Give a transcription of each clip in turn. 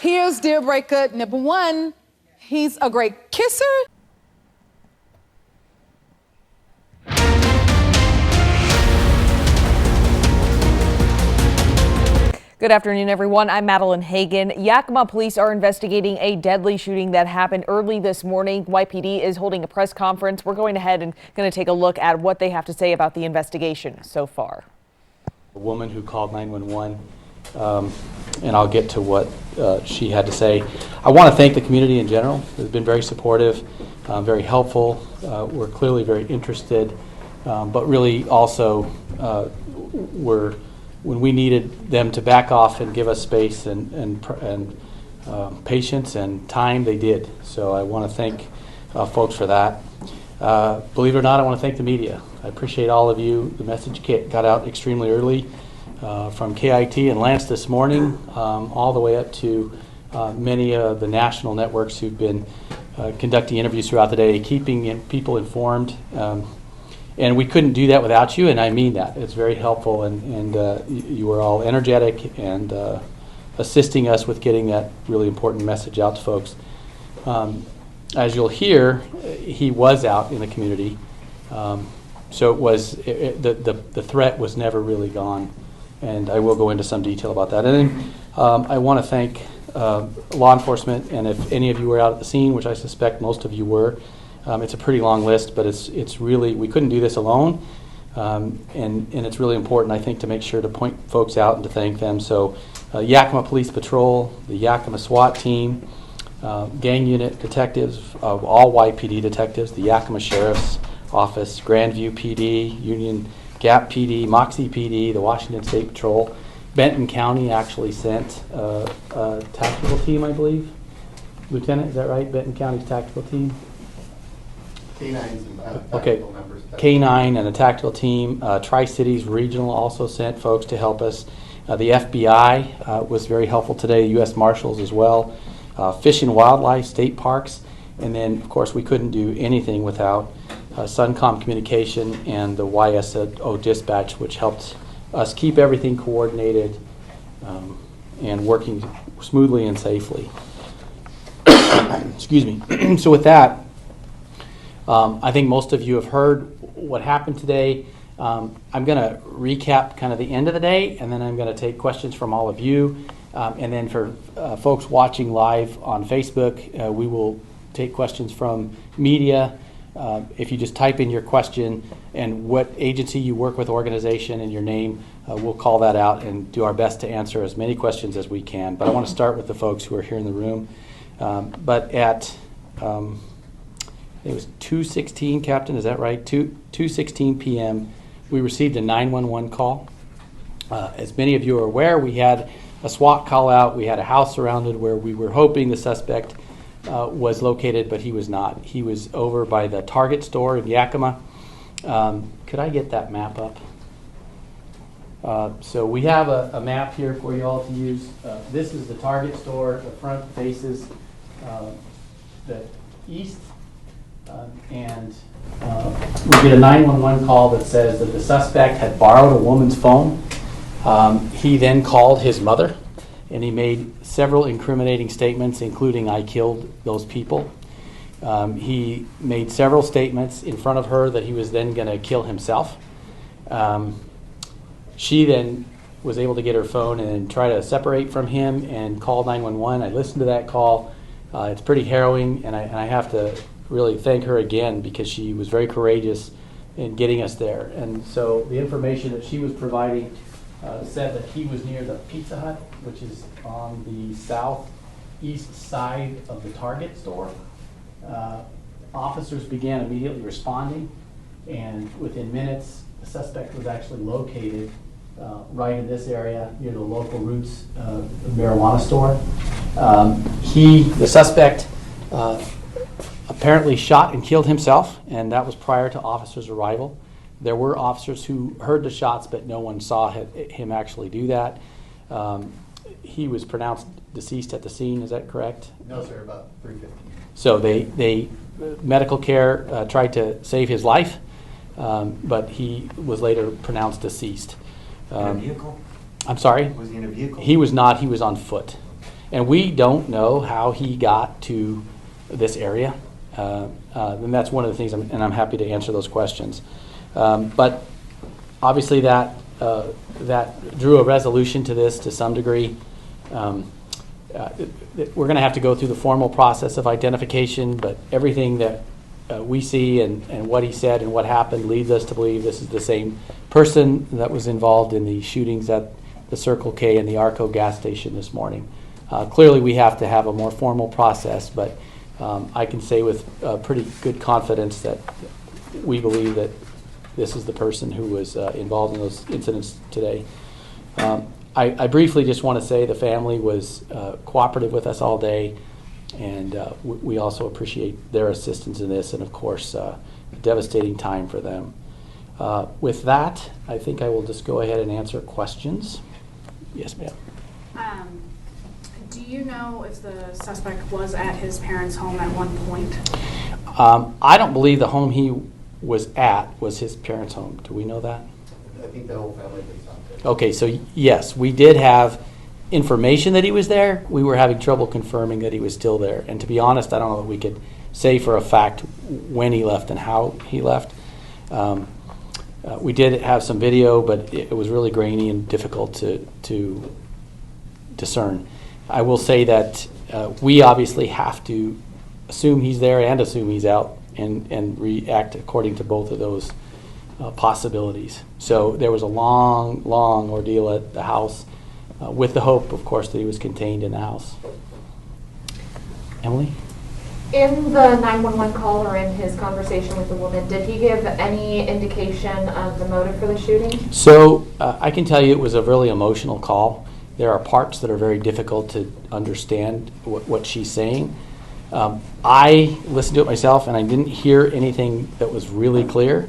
Here's deal breaker number 1. He's a great kisser. Good afternoon, everyone. I'm Madeline Hagan. Yakima police are investigating a deadly shooting that happened early this morning. YPD is holding a press conference. We're going ahead and going to take a look at what they have to say about the investigation so far. A woman who called 911, and I'll get to what she had to say. I want to thank the community in general. It's been very supportive, very helpful. We're clearly very interested, but really also when we needed them to back off and give us space and patience and time, they did. So I want to thank folks for that. Believe it or not, I want to thank the media. I appreciate all of you. The message got out extremely early from KIT and Lance this morning, all the way up to many of the national networks who've been conducting interviews throughout the day, keeping people informed. And we couldn't do that without you, and I mean that. It's very helpful, and you were all energetic and assisting us with getting that really important message out to folks. As you'll hear, he was out in the community, so it was the threat was never really gone, and I will go into some detail about that. And then I want to thank law enforcement, and if any of you were out at the scene, which I suspect most of you were. It's a pretty long list, but it's really, we couldn't do this alone, and it's really important, I think, to make sure to point folks out and to thank them. So Yakima Police Patrol, the Yakima SWAT team, gang unit detectives, all YPD detectives, the Yakima Sheriff's Office, Grandview PD, Union Gap PD, Moxie PD, the Washington State Patrol. Benton County actually sent a tactical team, I believe. Lieutenant, is that right? Benton County's tactical team? Okay, K9 and a tactical team. Tri-Cities Regional also sent folks to help us. The FBI was very helpful today, U.S. Marshals as well. Fish and Wildlife, state parks. And then, of course, we couldn't do anything without Suncom Communication and the YSO Dispatch, which helped us keep everything coordinated and working smoothly and safely. Excuse me. So with that, I think most of you have heard what happened today. I'm going to recap kind of the end of the day, and then I'm going to take questions from all of you. And then for folks watching live on Facebook, we will take questions from media. If you just type in your question and what agency you work with, organization, and your name, we'll call that out and do our best to answer as many questions as we can. But I want to start with the folks who are here in the room. But at it was 2:16, Captain, is that right? 2:16 p.m. we received a 911 call. As many of you are aware, we had a SWAT call out. We had a house surrounded where we were hoping the suspect was located, but he was not. He was over by the Target store in Yakima. Could I get that map up? So we have a map here for you all to use. This is the Target store. The front faces the east. And we get a 911 call that says that the suspect had borrowed a woman's phone. He then called his mother, and he made several incriminating statements, including "I killed those people." He made several statements in front of her that he was then going to kill himself. She then was able to get her phone and try to separate from him and call 911. I listened to that call. It's pretty harrowing, and I have to really thank her again because she was very courageous in getting us there. And so the information that she was providing said that he was near the Pizza Hut, which is on the southeast side of the Target store. Officers began immediately responding, and within minutes, the suspect was actually located right in this area near the local Roots marijuana store. The suspect apparently shot and killed himself, and that was prior to officers' arrival. There were officers who heard the shots, but no one saw him actually do that. He was pronounced deceased at the scene, is that correct? No, sir, about 3:50. So they medical care tried to save his life, but he was later pronounced deceased. In a vehicle? I'm sorry? Was he in a vehicle? He was not. He was on foot. And we don't know how he got to this area. And that's one of the things, and I'm happy to answer those questions. But obviously that drew a resolution to this to some degree. We're going to have to go through the formal process of identification, but everything that we see and what he said and what happened leads us to believe this is the same person that was involved in the shootings at the Circle K and the Arco gas station this morning. Clearly we have to have a more formal process, but I can say with pretty good confidence that we believe that this is the person who was involved in those incidents today. I briefly just want to say the family was cooperative with us all day, and we also appreciate their assistance in this, and of course, a devastating time for them. With that, I think I will just go ahead and answer questions. Yes, ma'am. Do you know if the suspect was at his parents' home at one point? I don't believe the home he was at was his parents' home. Do we know that? I think the whole family was out there. Okay, so yes, we did have information that he was there. We were having trouble confirming that he was still there. And to be honest, I don't know that we could say for a fact when he left and how he left. We did have some video, but it was really grainy and difficult to discern. I will say that we obviously have to assume he's there and assume he's out and react according to both of those possibilities. So there was a long, long ordeal at the house with the hope, of course, that he was contained in the house. Emily? In the 911 call or in his conversation with the woman, did he give any indication of the motive for the shooting? So I can tell you it was a really emotional call. There are parts that are very difficult to understand what she's saying. I listened to it myself and I didn't hear anything that was really clear.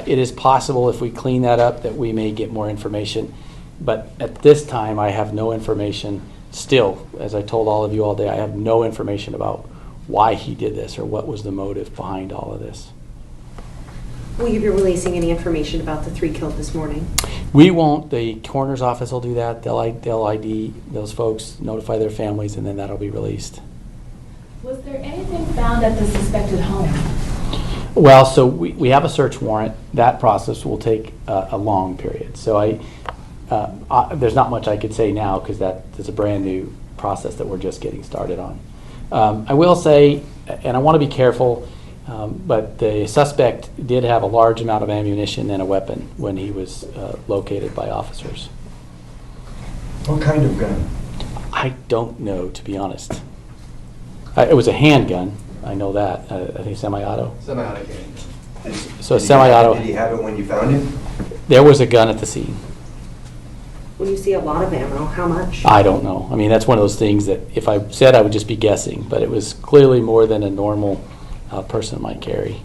It is possible if we clean that up that we may get more information. But at this time, I have no information still. As I told all of you all day, I have no information about why he did this or what was the motive behind all of this. Will you be releasing any information about the 3 killed this morning? We won't. The coroner's office will do that. They'll ID those folks, notify their families, and then that'll be released. Was there anything found at the suspected home? Well, so we have a search warrant. That process will take a long period. So there's not much I could say now because that is a brand new process that we're just getting started on. I will say, and I want to be careful, but the suspect did have a large amount of ammunition and a weapon when he was located by officers. What kind of gun? I don't know, to be honest. It was a handgun. I know that. I think semi-auto. Semi-auto. So semi-auto. Did he have it when you found him? There was a gun at the scene. When you see a lot of ammo, how much? I don't know. I mean, that's one of those things that if I said, I would just be guessing. But it was clearly more than a normal person might carry.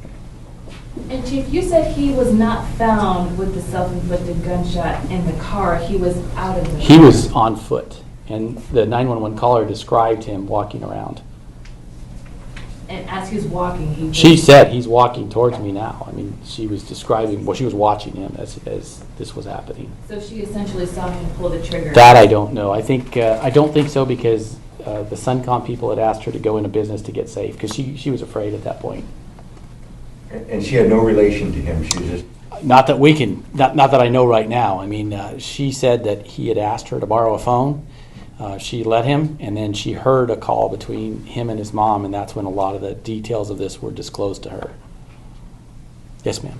And Chief, you said he was not found with the self-inflicted gunshot in the car. He was out of the car. He was on foot, and the 911 caller described him walking around. And as he was walking, She said he's walking towards me now. I mean, she was describing, well, she was watching him as this was happening. So she essentially saw him pull the trigger. That I don't know. I don't think so because the Suncom people had asked her to go into business to get safe because she was afraid at that point. And she had no relation to him. She was just. Not that we can. Not that I know right now. I mean, she said that he had asked her to borrow a phone. She let him, and then she heard a call between him and his mom, and that's when a lot of the details of this were disclosed to her. Yes, ma'am.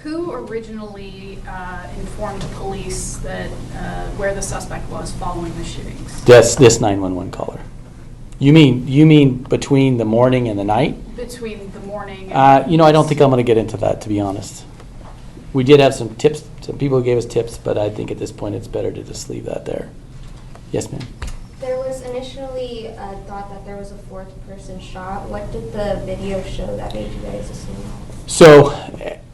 Who originally informed police that where the suspect was following the shootings? This 911 caller. You mean between the morning and the night? Between the morning and I don't think I'm going to get into that, to be honest. We did have some tips, some people who gave us tips, but I think at this point it's better to just leave that there. Yes, ma'am. There was initially thought that there was a 4th person shot. What did the video show that made you guys assume? So,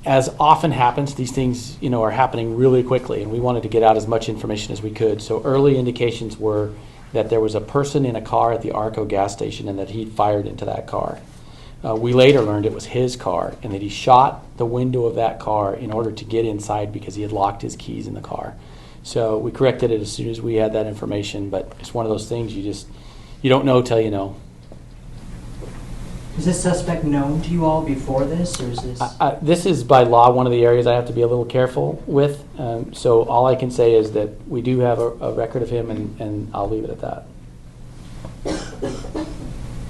as often happens, these things, are happening really quickly, and we wanted to get out as much information as we could. So early indications were that there was a person in a car at the Arco gas station and that he fired into that car. We later learned it was his car and that he shot the window of that car in order to get inside because he had locked his keys in the car. So we corrected it as soon as we had that information, but it's one of those things you don't know till you know. Is this suspect known to you all before this, or is this? This is by law one of the areas I have to be a little careful with. So all I can say is that we do have a record of him, and I'll leave it at that.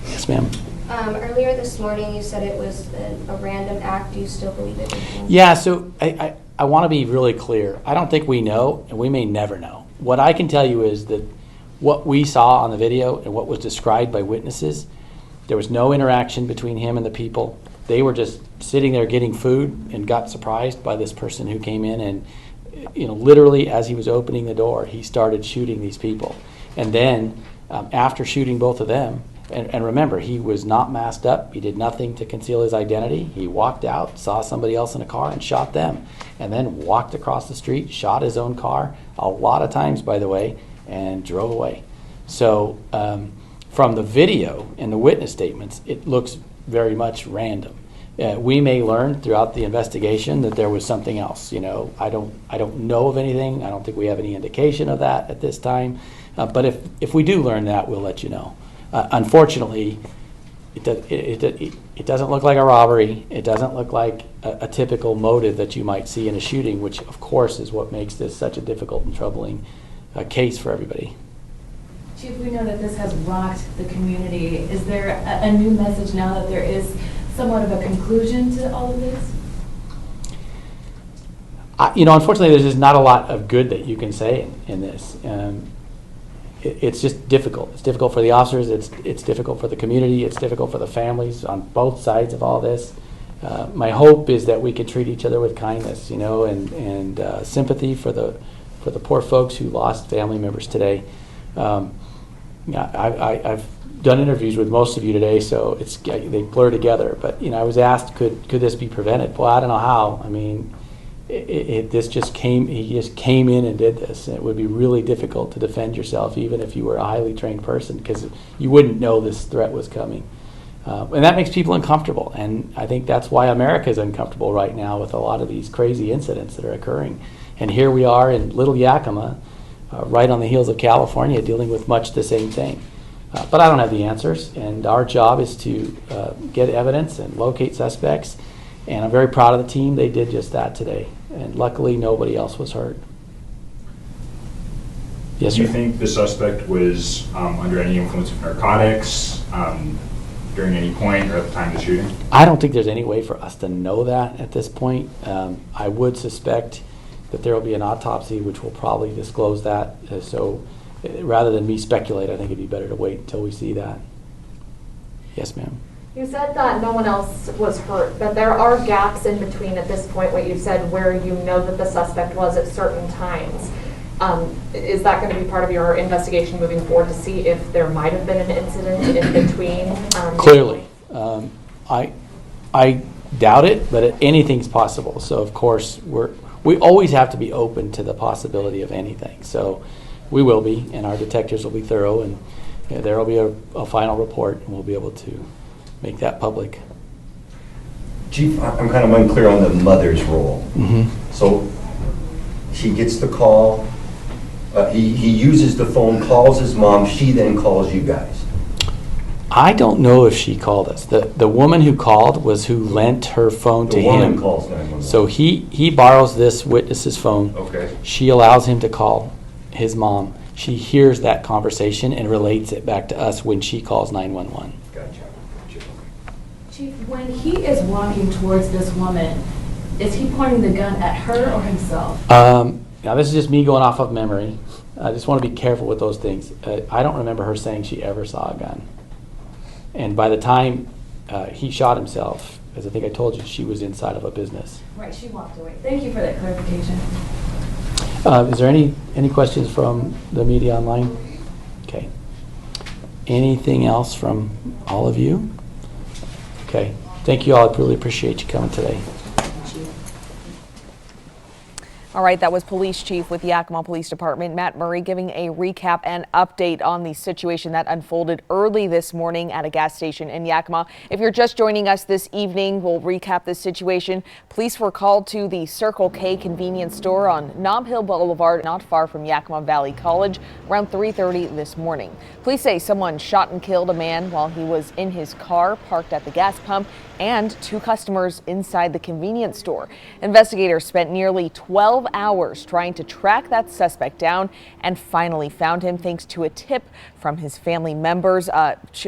Yes, ma'am. Earlier this morning, you said it was a random act. Do you still believe it was him? Yeah, so I want to be really clear. I don't think we know, and we may never know. What I can tell you is that what we saw on the video and what was described by witnesses, there was no interaction between him and the people. They were just sitting there getting food and got surprised by this person who came in, and literally as he was opening the door, he started shooting these people. And then after shooting both of them, and remember, he was not masked up. He did nothing to conceal his identity. He walked out, saw somebody else in a car, and shot them. And then walked across the street, shot his own car, a lot of times, by the way, and drove away. So from the video and the witness statements, it looks very much random. We may learn throughout the investigation that there was something else. I don't know of anything. I don't think we have any indication of that at this time. But if we do learn that, we'll let you know. Unfortunately, it doesn't look like a robbery. It doesn't look like a typical motive that you might see in a shooting, which of course is what makes this such a difficult and troubling case for everybody. Chief, we know that this has rocked the community. Is there a new message now that there is somewhat of a conclusion to all of this? Unfortunately, there's just not a lot of good that you can say in this. It's just difficult. It's difficult for the officers. It's difficult for the community. It's difficult for the families on both sides of all this. My hope is that we can treat each other with kindness, and sympathy for the poor folks who lost family members today. I've done interviews with most of you today, so they blur together. But I was asked, could this be prevented? Well, I don't know how. I mean, he just came in and did this. And it would be really difficult to defend yourself, even if you were a highly trained person, because you wouldn't know this threat was coming. And that makes people uncomfortable. And I think that's why America is uncomfortable right now with a lot of these crazy incidents that are occurring. And here we are in Little Yakima, right on the heels of California, dealing with much the same thing. But I don't have the answers, and our job is to get evidence and locate suspects. And I'm very proud of the team. They did just that today. And luckily, nobody else was hurt. Yes, sir. Do you think the suspect was under any influence of narcotics during any point or at the time of the shooting? I don't think there's any way for us to know that at this point. I would suspect that there will be an autopsy, which will probably disclose that. So rather than me speculate, I think it'd be better to wait until we see that. Yes, ma'am. You said that no one else was hurt, but there are gaps in between at this point, what you said, where you know that the suspect was at certain times. Is that going to be part of your investigation moving forward to see if there might have been an incident in between? Clearly. I doubt it, but anything's possible. So, of course, we always have to be open to the possibility of anything. So we will be, and our detectives will be thorough, and there will be a final report, and we'll be able to make that public. Chief, I'm kind of unclear on the mother's role. Mm-hmm. So she gets the call, he uses the phone, calls his mom, she then calls you guys. I don't know if she called us. The woman who called was who lent her phone to him. The woman calls 911. So he borrows this witness's phone. Okay. She allows him to call his mom. She hears that conversation and relates it back to us when she calls 911. Gotcha. Chief, when he is walking towards this woman, is he pointing the gun at her or himself? Now, this is just me going off of memory. I just want to be careful with those things. I don't remember her saying she ever saw a gun. And by the time he shot himself, as I think I told you, she was inside of a business. Right, she walked away. Thank you for that clarification. Is there any questions from the media online? Okay. Anything else from all of you? Okay. Thank you all. I really appreciate you coming today. All right, that was Police Chief with Yakima Police Department, Matt Murray, giving a recap and update on the situation that unfolded early this morning at a gas station in Yakima. If you're just joining us this evening, we'll recap this situation. Police were called to the Circle K convenience store on Nob Hill Boulevard, not far from Yakima Valley College, around 3:30 this morning. Police say someone shot and killed a man while he was in his car parked at the gas pump, and 2 customers inside the convenience store. Investigators spent nearly 12 hours trying to track that suspect down and finally found him thanks to a tip from his family members.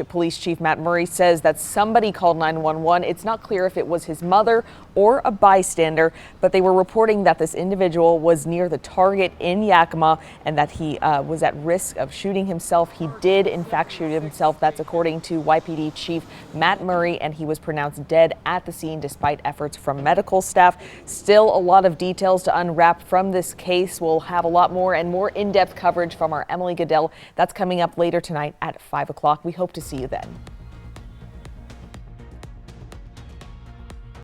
Police Chief Matt Murray says that somebody called 911. It's not clear if it was his mother or a bystander, but they were reporting that this individual was near the Target in Yakima and that he was at risk of shooting himself. He did, in fact, shoot himself. That's according to YPD Chief Matt Murray, and he was pronounced dead at the scene despite efforts from medical staff. Still a lot of details to unwrap from this case. We'll have a lot more and more in-depth coverage from our Emily Goodell. That's coming up later tonight at 5 o'clock. We hope to see you then.